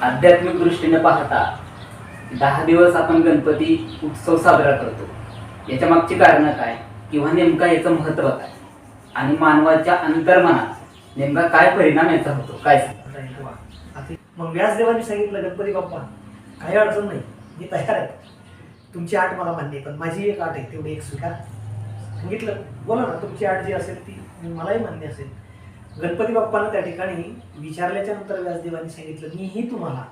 आध्यात्मिक दृष्टीने पाहता 10 दिवस आपण गणपती उत्सव साजरा करतो, याच्या मागची कारणं काय किंवा नेमका याचं महत्त्व काय आणि मानवाच्या अंतर्मनात नेमका काय परिणाम याचा होतो, काय सांगा? मग व्यासदेवांनी सांगितलं, गणपती बाप्पा काही अडचण नाही, मी तयार आहे, तुमची आठ मला मान्य आहे, पण माझी एक आठ आहे, तेवढी एक स्वीकार. सांगितलं, बोला ना, तुमची आठ जी असेल ती मलाही मान्य असेल. गणपती बाप्पानं त्या ठिकाणी विचारल्याच्या नंतर व्यासदेवांनी सांगितलं, मीही तुम्हाला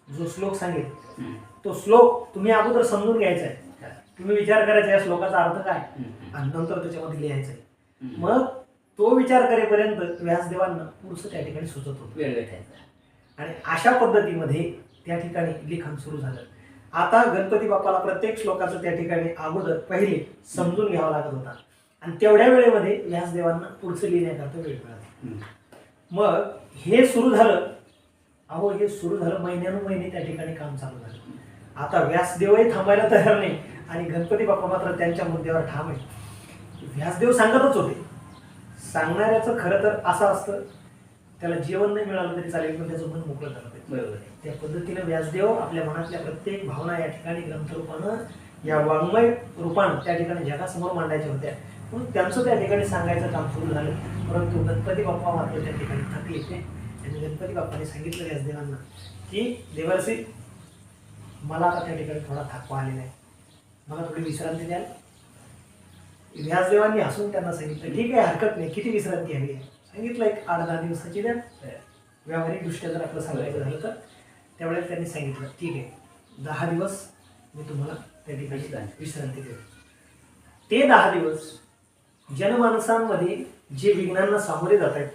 जो श्लोक सांगेल तो श्लोक तुम्ही अगोदर समजून घ्यायचा आहे, तुम्ही विचार करायचा या श्लोकाचा अर्थ काय आणि नंतर त्याच्यामध्ये लिहायचं आहे. मग तो विचार करेपर्यंत व्यासदेवांना पुढचं त्या ठिकाणी सुचत होतं, वेळ भेटायचा. आणि अशा पद्धतीमध्ये त्या ठिकाणी लिखाण सुरू झालं. आता गणपती बाप्पाला प्रत्येक श्लोकाचं त्या ठिकाणी अगोदर पहिले समजून घ्यावा लागत होता आणि तेवढ्या वेळेमध्ये व्यासदेवांना पुढचं लिहिण्याकरता वेळ मिळाला. मग हे सुरू झालं, हे सुरू झालं, महिन्यानुमहिने त्या ठिकाणी काम चालू झालं. आता व्यासदेवही थांबायला तयार नाही आणि गणपती बाप्पा मात्र त्यांच्या मुद्द्यावर ठाम आहे. व्यासदेव सांगतच होते, सांगणाऱ्याचं खरं तर असं असतं, त्याला जेवण नाही मिळालं तरी चालेल पण त्याचं मन मोकळं झालं पाहिजे. बरोबर. त्या पद्धतीनं व्यासदेव आपल्या मनातल्या प्रत्येक भावना या ठिकाणी ग्रंथरूपानं, या वाङ्मय रूपानं त्या ठिकाणी जगासमोर मांडायच्या होत्या. म्हणून त्यांचं त्या ठिकाणी सांगायचं काम सुरू झालं. परंतु गणपती बाप्पा मात्र त्या ठिकाणी थकले होते आणि गणपती बाप्पाने सांगितलं व्यासदेवांना की देवर्षी, मला आता त्या ठिकाणी थोडा थकवा आलेला आहे, मला थोडी विश्रांती द्याल. व्यासदेवांनी हसून त्यांना सांगितलं, ठीक आहे, हरकत नाही, किती विश्रांती हवी आहे? सांगितलं, एक 8-10 दिवसाची द्या. व्यावहारिक दृष्ट्या जर आपलं सांगायचं झालं तर त्यावेळेस त्यांनी सांगितलं, ठीक आहे, 10 दिवस मी तुम्हाला त्या ठिकाणी विश्रांती देतो. ते 10 दिवस जनमानसांमध्ये जे विघ्नांना सामोरे जात आहेत,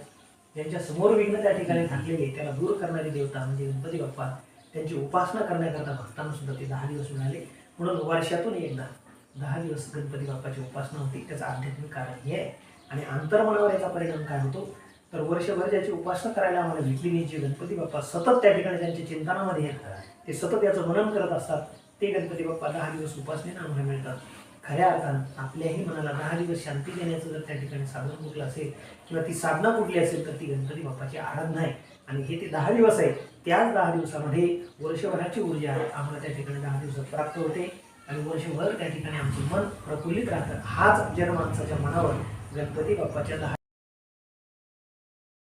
ज्यांच्या समोर विघ्न त्या ठिकाणी थांबलेले, त्याला दूर करणारी देवता म्हणजे गणपती बाप्पा, त्यांची उपासना करण्याकरता भक्तांना सुद्धा ते 10 दिवस मिळाले. म्हणून वर्षातून एकदा 10 दिवस गणपती बाप्पाची उपासना होती. त्याचं आध्यात्मिक कारण हे आहे. आणि अंतर्मनावर याचा परिणाम काय होतो तर वर्षभर ज्याची उपासना करायला आम्हाला भेटली नाही, जे गणपती बाप्पा सतत त्या ठिकाणी त्यांच्या चिंतनामध्ये आहेत, ते सतत याचं मनन करत असतात, ते गणपती बाप्पा 10 दिवस उपासनेनं आम्हाला मिळतात. खऱ्या अर्थानं आपल्याही मनाला 10 दिवस शांती देण्याचं जर त्या ठिकाणी साधन कुठलं असेल किंवा ती साधना कुठली असेल तर ती गणपती बाप्पाची आराधना आहे. आणि हे ते 10 दिवस आहे, त्याच 10 दिवसामध्ये वर्षभराची ऊर्जा आम्हाला त्या ठिकाणी 10 दिवसात प्राप्त होते आणि वर्षभर त्या ठिकाणी आमचं मन प्रफुल्लित राहतं. हाच जनमानसाच्या मनावर गणपती बाप्पाच्या 10